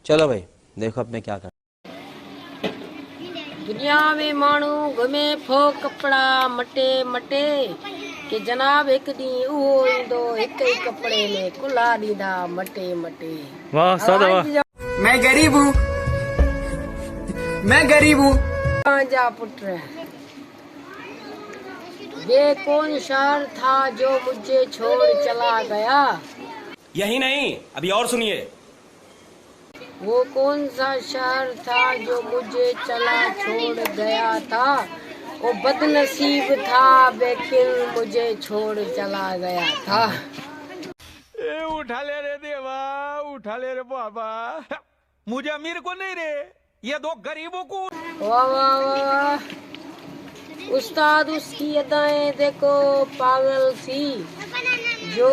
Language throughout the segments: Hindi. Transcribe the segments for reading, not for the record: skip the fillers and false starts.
चलो भाई देखो अब मैं क्या कर। दुनिया में माण्हू घुमे फो कपड़ा मटे मटे कि जनाब एक ॾींहुं उहो ईंदो हिक ई कपिड़े में कुल्हा ॾींदा मटे मटे। वाह सादा वाह। मैं गरीब हूँ, मैं गरीब हूँ। जा पुट ये कौन शहर था जो मुझे छोड़ चला गया। यही नहीं, अभी और सुनिए। वो कौन सा शहर था जो मुझे चला छोड़ गया था। वो बदनसीब था लेकिन मुझे छोड़ चला गया था। ए उठा ले रे देवा, उठा ले रे बाबा। मुझे अमीर को नहीं रे, ये दो गरीबों को। वाह वाह वाह उस्ताद उसकी अदाएं देखो पागल सी। जो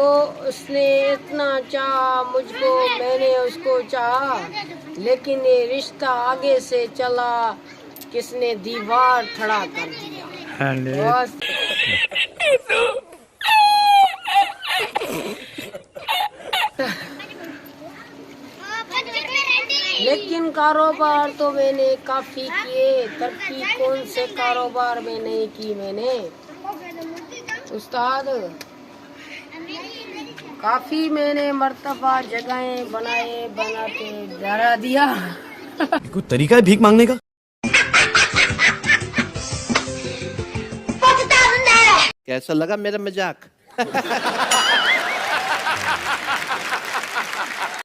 उसने इतना चाहा मुझको मैंने उसको चाहा लेकिन ये रिश्ता आगे से चला किसने दीवार खड़ा कर दिया। बस लेकिन कारोबार तो मैंने काफी किए, तरक्की कौन से कारोबार में नहीं की मैंने। उस्ताद काफी मैंने मर्तबा जगहें बनाए बना के डरा दिया। कोई तरीका है भीख मांगने का। कैसा लगा मेरा मजाक?